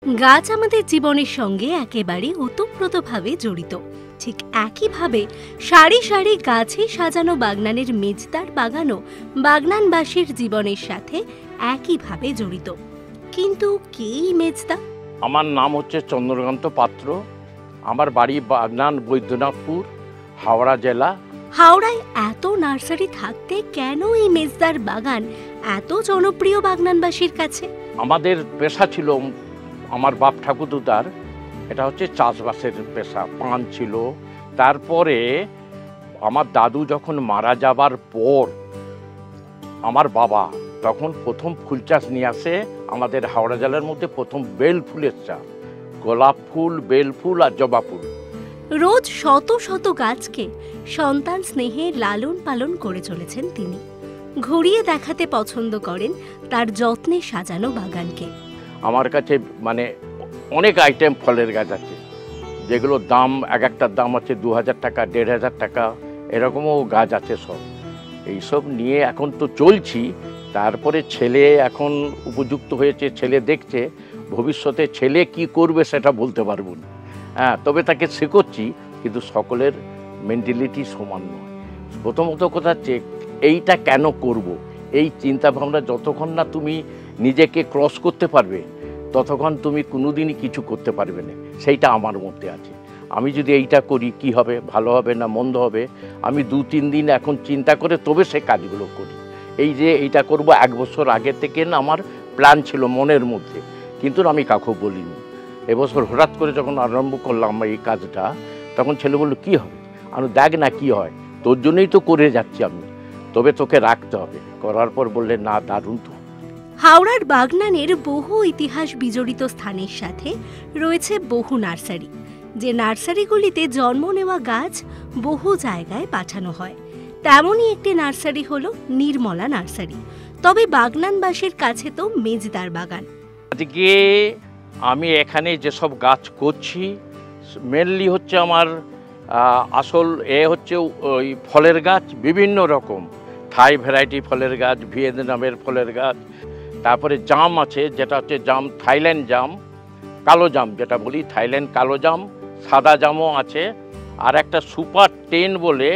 গাছ আমাদের জীবনের সঙ্গে একেবারে ওতপ্রোতভাবে জড়িত। ঠিক একইভাবে সারি সারি গাছে সাজানো বাগনানের মেজদার বাগানও বাগনানবাসীর জীবনের সাথে একইভাবে জড়িত। কিন্তু কে এই মেজদা? আমার নাম হচ্ছে চন্দ্রকান্ত পাত্র। আমার বাড়ি বাগনান, বৈদ্যনাথপুর, হাওড়া জেলা। হাওড়ায় এত নার্সারি থাকতে কেন এই মেজদার বাগান এত জনপ্রিয় বাগনানবাসীর কাছে? আমাদের পেশা ছিল, আমার বাপ ঠাকুরদার এটা হচ্ছে চাষবাসের পেশা, পান ছিল। তারপরে আমার দাদু যখন মারা যাবার পর আমার বাবা তখন প্রথম ফুল চাষ নিয়ে আসে আমাদের হাওড়া জেলার মধ্যে। প্রথম বেল ফুলের চাষ, গোলাপ ফুল, বেল ফুল আর জবা ফুল। রোজ শত শত গাছকে সন্তান স্নেহে লালন পালন করে চলেছেন তিনি। ঘুরিয়ে দেখাতে পছন্দ করেন তার যত্নে সাজানো বাগানকে। আমার কাছে মানে অনেক আইটেম ফলের গাছ আছে, যেগুলোর দাম এক একটার দাম আছে 2000 টাকা, 1500 টাকা, এরকমও গাছ আছে সব। এইসব নিয়ে এখন তো চলছি। তারপরে ছেলে এখন উপযুক্ত হয়েছে, ছেলে দেখছে, ভবিষ্যতে ছেলে কি করবে সেটা বলতে পারবো না। তবে তাকে শেখাচ্ছি, কিন্তু সকলের মেন্টালিটি সমান নয়। প্রথমত কথা হচ্ছে এইটা কেন করব, এই চিন্তাভাবনা যতক্ষণ না তুমি নিজেকে ক্রস করতে পারবে ততক্ষণ তুমি কোনোদিনই কিছু করতে পারবে না। সেইটা আমার মধ্যে আছে। আমি যদি এইটা করি কি হবে, ভালো হবে না মন্দ হবে, আমি 2-3 দিন এখন চিন্তা করে তবে সে কাজগুলো করি। এই যে এইটা করব 1 বছর আগে থেকে না আমার প্ল্যান ছিল মনের মধ্যে, কিন্তু আমি কাউকে বলিনি। এবছর হঠাৎ করে যখন আরম্ভ করলাম এই কাজটা, তখন ছেলে বলল কী হবে, আমি দেখ না কি হয়, তোর জন্যই তো করে যাচ্ছি আমি, তবে তোকে রাখতে হবে। করার পর বললে না, দারুণ তো। হাওড়ার বাগনানের বহু ইতিহাস বিজড়িত স্থানের সাথে রয়েছে বহু নার্সারি, যে নার্সারিগুলিতে জন্ম নেওয়া গাছ বহু জায়গায় পাঠানো হয়। তেমনই একটি নার্সারি হলো নির্মলা নার্সারি। তবে বাগনানবাসীর কাছে তো মেজদার বাগান। আজকে আমি এখানে যেসব গাছ করছি মেনলি হচ্ছে আমার আসল হচ্ছে ওই ফলের গাছ, বিভিন্ন রকম থাই ভ্যারাইটি ফলের গাছ, ভিয়েতনামের ফলের গাছ। তারপরে জাম আছে, যেটা হচ্ছে জাম, থাইল্যান্ড জাম, কালো জাম যেটা বলি, থাইল্যান্ড কালো জাম, সাদা জামও আছে। আর একটা সুপার 10 বলে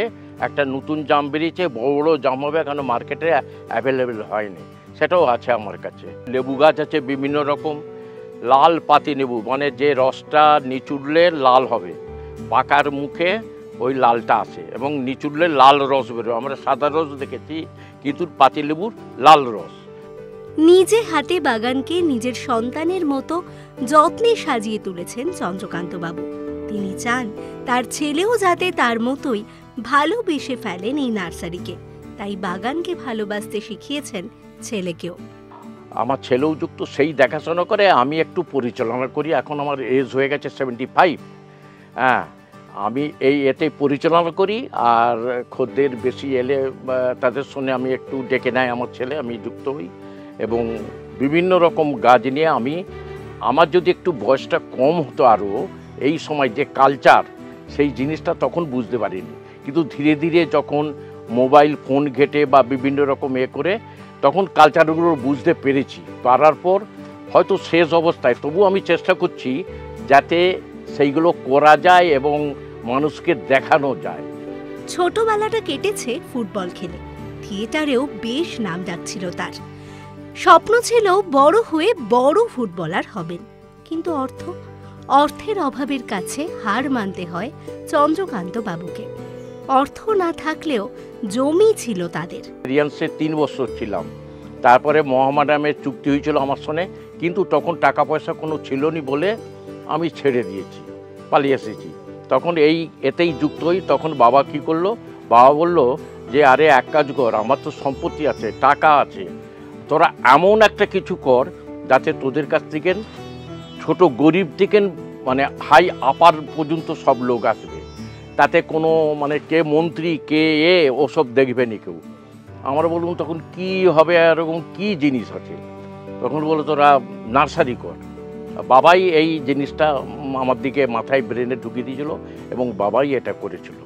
একটা নতুন জাম বেরিয়েছে, বড় বড় জাম হবে, এখনো মার্কেটে অ্যাভেলেবেল হয়নি, সেটাও আছে আমার কাছে। লেবু গাছ আছে বিভিন্ন রকম, লাল পাতি লেবু, মানে যে রসটা নিচুড়লে লাল হবে, পাকার মুখে ওই লালটা আসে এবং নিচুড়লে লাল রস বেরোয়। আমরা সাদা রস দেখেছি, কিন্তু পাতি লেবুর লাল রস। নিজে হাতে বাগানকে নিজের সন্তানের মতো যত্নে সাজিয়ে তুলেছেন চন্দ্রকান্ত বাবু। তিনি চান তার ছেলেও যাতে তার মতোই ভালোবেসে ফেলেন এই নার্সারিকে, তাই বাগানকে ভালোবাসতে শিখিয়েছেন ছেলেকেও। আমার ছেলেও যুক্ত, সেই দেখাশোনা করে, আমি একটু পরিচালনা করি। এখন আমার এজ হয়ে গেছে 75। আমি এতে পরিচালনা করি, আর খদ্দের বেশি এলে তাদের সঙ্গে আমি একটু ডেকে নেয় আমার ছেলে, আমি যুক্ত হই। এবং বিভিন্ন রকম গাছ নিয়ে আমার যদি একটু বয়সটা কম হতো আরও, এই সময় যে কালচার সেই জিনিসটা তখন বুঝতে পারিনি, কিন্তু ধীরে ধীরে যখন মোবাইল ফোন ঘেটে বা বিভিন্ন রকম করে তখন কালচারগুলো বুঝতে পেরেছি। পারার পর হয়তো শেষ অবস্থায় তবু আমি চেষ্টা করছি যাতে সেইগুলো করা যায় এবং মানুষকে দেখানো যায়। ছোটবেলাটা কেটেছে ফুটবল খেলে, থিয়েটারেও বেশ নাম ডাকছিল তার। স্বপ্ন ছিল বড় হয়ে বড় ফুটবলার হবেন, কিন্তু অর্থের অভাবের কাছে হার মানতে হয় চন্দ্রকান্ত বাবুকে। অর্থ না থাকলেও জমি ছিল তাদের। রিয়ান্সে 3 বছর ছিলাম, তারপরে মহামাডামের চুক্তি হয়েছিল আমার সঙ্গে, কিন্তু তখন টাকা পয়সা কোনো ছিল না বলে আমি ছেড়ে দিয়েছি, পালিয়ে এসেছি। তখন এতেই যুক্ত হই। তখন বাবা কি করলো, বাবা বলল যে আরে এক কাজ কর, আমার তো সম্পত্তি আছে, টাকা আছে, তোরা এমন একটা কিছু কর যাতে তোদের কাছ থেকে ছোট গরিব থেকে মানে হাই আপার পর্যন্ত সব লোক আসবে, তাতে কোনো মানে কে মন্ত্রী কে ওসব দেখবে নি কেউ। আমরা বলুন তখন কি হবে, এরকম কি জিনিস আছে, তখন বলো তোরা নার্সারি কর। বাবাই এই জিনিসটা আমার দিকে মাথায় ব্রেনে ঢুকিয়ে দিয়েছিল এবং বাবাই এটা করেছিল।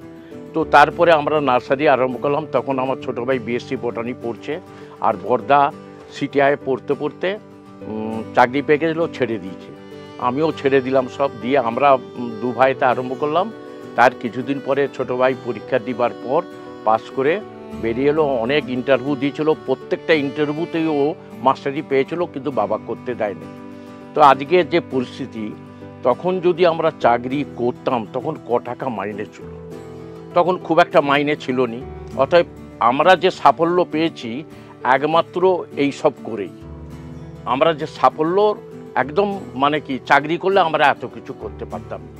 তো তারপরে আমরা নার্সারি আরম্ভ করলাম। তখন আমার ছোটো ভাই বিএসসি বোটানি পড়ছে, আর বর্দা সিটিআই পড়তে পড়তে চাকরি পেয়ে গেছিলো, ছেড়ে দিয়েছে। আমিও ছেড়ে দিলাম সব, দিয়ে আমরা দু ভাইতে আরম্ভ করলাম। তার কিছুদিন পরে ছোটো ভাই পরীক্ষা দিবার পর পাস করে বেরিয়ে এলো, অনেক ইন্টারভিউ দিয়েছিল, প্রত্যেকটা ইন্টারভিউতেই ও মাস্টারি পেয়েছিল, কিন্তু বাবা করতে দেয়নি। তো আজকে যে পরিস্থিতি, তখন যদি আমরা চাকরি করতাম তখন ক টাকা মাইনে ছিল, তখন খুব একটা মাইনে ছিল নি। অতএব আমরা যে সাফল্য পেয়েছি একমাত্র এই সব করেই। আমরা যে সাফল্য একদম মানে কি, চাকরি করলে আমরা এত কিছু করতে পারতাম না।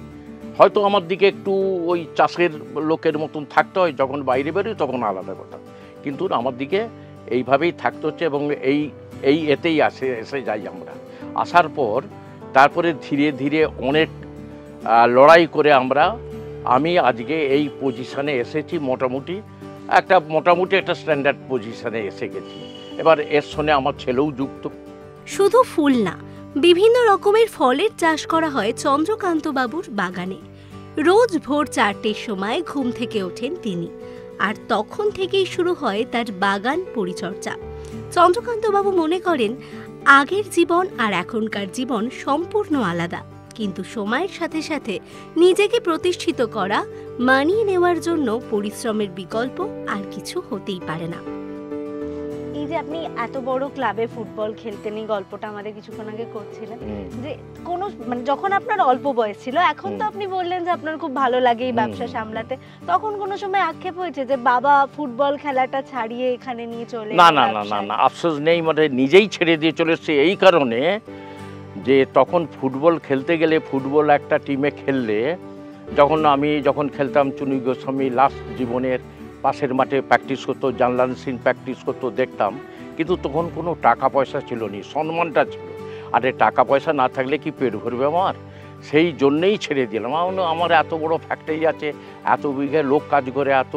হয়তো আমার দিকে একটু ওই চাষের লোকের মতন থাকতে হয়, যখন বাইরে বেরোই তখন আলাদা কথা, কিন্তু আমার দিকে এইভাবেই থাকতে হচ্ছে। এবং এতেই এসে যাই আমরা। আসার পর তারপরে ধীরে ধীরে অনেক লড়াই করে আমি আজকে এই পজিশানে এসেছি, মোটামুটি একটা স্ট্যান্ডার্ড পজিশানে এসে গেছি। এবার এর সঙ্গে আমার ছেলেও যুক্ত। শুধু ফুল না, বিভিন্ন রকমের ফলের চাষ করা হয় চন্দ্রকান্ত বাবুর বাগানে। রোজ ভোর 4টের সময় ঘুম থেকে ওঠেন তিনি, আর তখন থেকেই শুরু হয় তার বাগান পরিচর্যা। চন্দ্রকান্ত বাবু মনে করেন আগের জীবন আর এখনকার জীবন সম্পূর্ণ আলাদা, কিন্তু সময়ের সাথে সাথে নিজেকে প্রতিষ্ঠিত করা, মানিয়ে নেওয়ার জন্য পরিশ্রমের বিকল্প আর কিছু হতেই পারে না। এই যে আপনি এত বড় ক্লাবে ফুটবল খেলতেন, এই গল্পটা আমাদের কিছুক্ষণ আগে করছিলেন, যে কোনো মানে যখন আপনার অল্প বয়স ছিল, এখন তো আপনি বললেন যে আপনার খুব ভালো লাগে এই ব্যবসা সামলাতে, তখন কোনো সময় আক্ষেপ হয়েছে যে বাবা ফুটবল খেলাটা ছাড়িয়ে এখানে নিয়ে চলে? না না না না না, আফসোস নেই, মানে নিজেই ছেড়ে দিয়ে চলে এসেছে এই কারণে যে তখন ফুটবল খেলতে গেলে, ফুটবল একটা টিমে খেললে, যখন খেলতাম চুনি গোস্বামী লাস্ট জীবনের পাশের মাঠে প্র্যাকটিস করতো, জানলান সিং প্র্যাকটিস করতো, দেখতাম। কিন্তু তখন কোনো টাকা পয়সা ছিল না, সম্মানটা ছিল। আরে টাকা পয়সা না থাকলে কি পেট ভরবে আমার? সেই জন্যেই ছেড়ে দিলাম। আমার এত বড় ফ্যাক্টরি আছে, এত বিঘে লোক কাজ করে এত,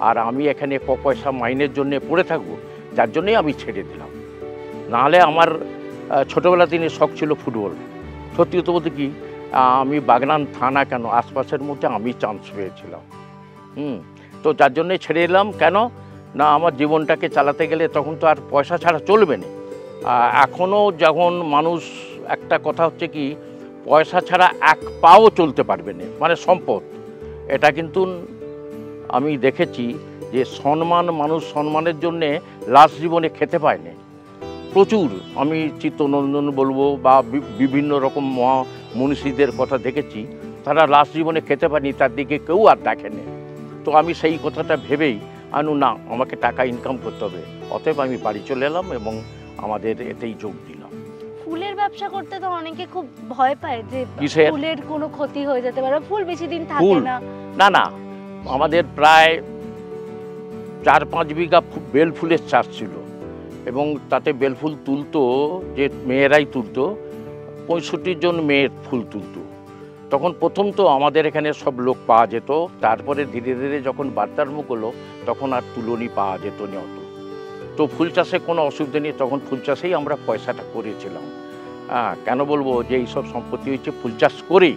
আর আমি এখানে পয়সা মাইনের জন্য পড়ে থাকবো, যার জন্যই আমি ছেড়ে দিলাম। নাহলে আমার ছোটোবেলা থেকে শখ ছিল ফুটবল। সত্যি কথা বলতে কি, আমি বাগনান থানা কেন, আশপাশের মধ্যে আমি চান্স পেয়েছিলাম। তো যার জন্যে ছেড়ে এলাম। কেন না, আমার জীবনটাকে চালাতে গেলে তখন তো আর পয়সা ছাড়া চলবে না। এখনও যখন মানুষ, একটা কথা হচ্ছে কি, পয়সা ছাড়া এক পাও চলতে পারবে না, মানে সম্পদ। এটা কিন্তু আমি দেখেছি যে মানুষ সম্মানের জন্যে লাস্ট জীবনে খেতে পায় না প্রচুর। আমি চিত্তরঞ্জন বলবো বা বিভিন্ন রকম মনীষীদের কথা দেখেছি, তারা লাস্ট জীবনে খেতে পায়নি, তার দিকে কেউ আর দেখেনি। তো আমি সেই কথাটা ভেবেই না, আমাকে টাকা ইনকাম করতে হবে। অতএব আমি বাড়ি চলে এলাম এবং আমাদের এতেই যোগ দিলাম। ফুলের ব্যবসা করতে তো অনেকে খুব ভয় পায় যে ফুলের কোনো ক্ষতি হয়ে যেতে পারে, ফুল বেশি দিন থাকে না। না না, আমাদের প্রায় 4-5 বিঘা বেল ফুলের চাষ ছিল, এবং তাতে বেলফুল তুলতো যে মেয়েরাই তুলতো, 65 জন মেয়ের ফুল তুলতো। তখন প্রথম তো আমাদের এখানে সব লোক পাওয়া যেত, তারপরে ধীরে ধীরে যখন বার্তার মুখ হলো তখন আর তুলনি পাওয়া যেত না অত। তো ফুল চাষে কোনো অসুবিধা নেই, তখন ফুল চাষেই আমরা পয়সাটা করেছিলাম। কেন বলবো যে এইসব সম্পত্তি হচ্ছে ফুল চাষ করেই।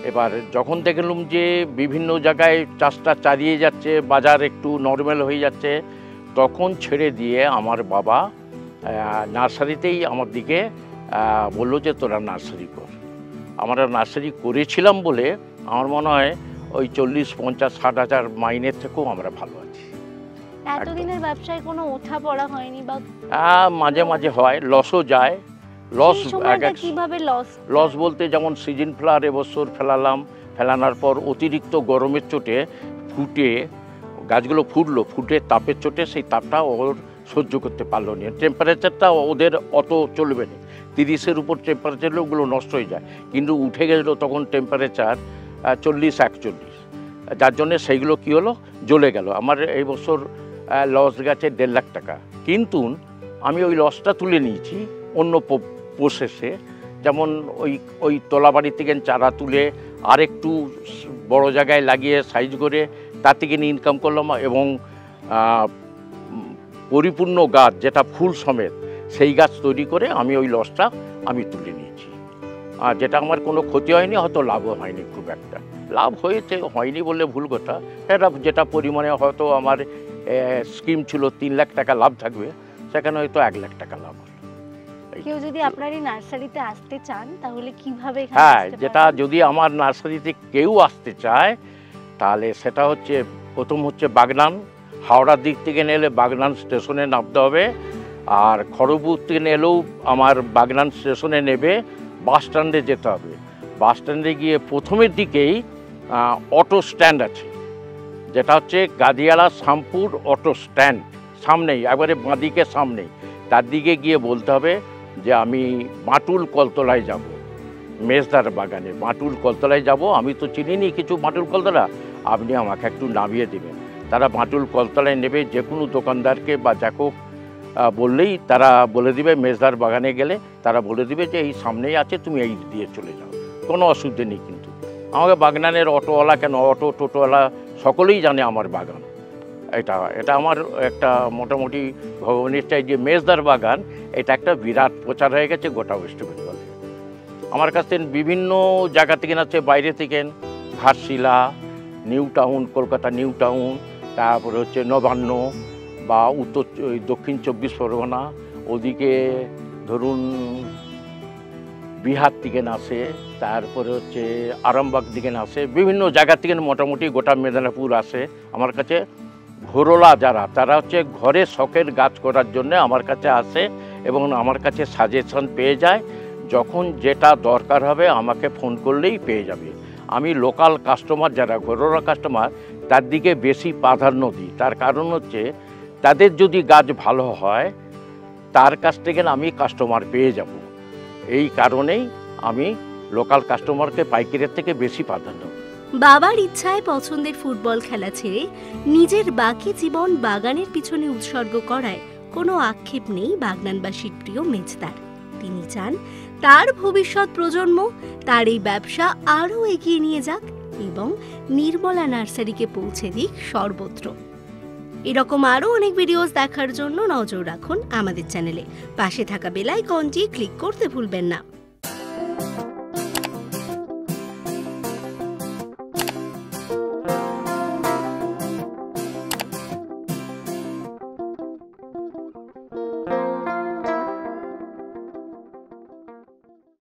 এবার যখন দেখলাম যে বিভিন্ন জায়গায় চাষটা চালিয়ে যাচ্ছে, বাজার একটু নর্মাল হয়ে যাচ্ছে, তখন ছেড়ে দিয়ে আমার বাবা নার্সারিতেই আমার দিকে বললো যে তোরা নার্সারি কর। আমরা নার্সারি করেছিলাম বলে আমার মনে হয় ওই 40-50-60 হাজার মাইনের থেকেও আমরা ভালো আছি। এতদিনের ব্যবসায় কোনো ওঠা পড়া হয়নি? বা মাঝে মাঝে হয়, লসও যায়। কিভাবে লস বলতে, যেমন সিজন ফ্লাওয়ার এবছর ফেলানোর পর অতিরিক্ত গরমের চোটে গাছগুলো ফুটে তাপের চোটে সেই তাপটা ওর সহ্য করতে পারলো না। টেম্পারেচারটা ওদের অত চলবে না, 30-এর উপর টেম্পারেচার ওগুলো নষ্ট হয়ে যায়। কিন্তু উঠে গেছিলো তখন টেম্পারেচার 40-41, যার জন্যে সেইগুলো কী হলো, জ্বলে গেল। আমার এই বছর লস গেছে 1.5 লাখ টাকা। কিন্তু আমি ওই লসটা তুলে নিয়েছি অন্য প্রসেসে। যেমন ওই তোলাবাড়ি থেকে চারা তুলে আরেকটু বড় জায়গায় লাগিয়ে সাইজ করে তার থেকে নিয়ে ইনকাম করলাম, এবং পরিপূর্ণ গাছ যেটা ফুল সমেত সেই গাছ তৈরি করে আমি ওই লসটা আমি তুলে নিয়েছি। আর যেটা আমার কোনো ক্ষতি হয়নি, হয়তো লাভও হয়নি খুব একটা। লাভ হয়নি বললে ভুল কথা, এটা যেটা পরিমাণে হয়তো আমার স্কিম ছিল 3 লাখ টাকা লাভ থাকবে, সেখানে হয়তো 1 লাখ টাকা লাভ হলো। কেউ যদি আপনার এই নার্সারিতে আসতে চান তাহলে কিভাবে? হ্যাঁ, যেটা যদি আমার নার্সারিতে কেউ আসতে চায় তাহলে সেটা হচ্ছে প্রথম হচ্ছে বাগনান, হাওড়ার দিক থেকে এলে বাগনান স্টেশনে নামতে হবে। আর খড়গপুর থেকে এলেও আমার বাগনান স্টেশনে নেবে, বাস স্ট্যান্ডে যেতে হবে। বাস স্ট্যান্ডে গিয়ে প্রথমের দিকেই অটো স্ট্যান্ড আছে, যেটা হচ্ছে গাদিয়ালা শামপুর অটো স্ট্যান্ড, সামনেই একবারে বাঁদিকে সামনেই। তার দিকে গিয়ে বলতে হবে যে আমি বাঁটুল কলতলায় যাব, মেজদার বাগানে বাঁটুল কলতলায় যাব। আমি তো চিনিনি কিছু বাঁটুল কলতলা, আপনি আমাকে একটু নামিয়ে দেবেন। তারা বাঁটুল কলতলায় নেবে, যে কোনো দোকানদারকে বা যাকে বললেই তারা বলে দিবে, মেজদার বাগানে গেলে তারা বলে দিবে যে এই সামনেই আছে, তুমি এই দিয়ে চলে যাও, কোনো অসুবিধে নেই। কিন্তু আমাকে বাগনানের অটোওয়ালা কেন, অটো টোটোওয়ালা সকলেই জানে আমার বাগান। এটা আমার একটা মোটামুটি ভগবানের চাই যে মেজদার বাগান, এটা একটা বিরাট প্রচার হয়ে গেছে গোটা ওয়েস্ট বেঙ্গলে। আমার কাছ থেকে বিভিন্ন জায়গা থেকে আছে, বাইরে থেকে Ghatshila, new town, Kolkata new town, তারপরে হচ্ছে নবান্ন বা দক্ষিণ 24 পরগনা, ওদিকে ধরুন বিহার থেকে আসে, তারপরে হচ্ছে আরামবাগ দিকে আসে, বিভিন্ন জায়গা থেকে মোটামুটি গোটা মেদিনীপুর আসে আমার কাছে। ঘরোলা যারা, তারা হচ্ছে ঘরে শখের গাছ করার জন্য আমার কাছে আসে এবং আমার কাছে সাজেশন পেয়ে যায়। যখন যেটা দরকার হবে আমাকে ফোন করলেই পেয়ে যাবে। আমি লোকাল কাস্টমার যারা ঘরোয়া কাস্টমার তার দিকে বেশি প্রাধান্য দিই। তার কারণ হচ্ছে তাদের যদি গাছ ভালো হয় তার কাছ থেকে আমি কাস্টমার পেয়ে যাব। এই কারণেই আমি লোকাল কাস্টমারকে পাইকারের থেকে বেশি প্রাধান্য। বাবার ইচ্ছায় পছন্দের ফুটবল খেলা ছেড়ে নিজের বাকি জীবন বাগানের পিছনে উৎসর্গ করায় কোনো আক্ষেপ নেই বাগনানবাসীর প্রিয় মেজদার। তিনি চান তার ভবিষ্যৎ প্রজন্ম তার এই ব্যবসা আরও এগিয়ে নিয়ে যাক এবং নির্মলা নার্সারিকে পৌঁছে দিক সর্বত্র। এরকম আরও অনেক ভিডিওস দেখার জন্য নজর রাখুন আমাদের চ্যানেলে। পাশে থাকা বেল আইকনটি ক্লিক করতে ভুলবেন না।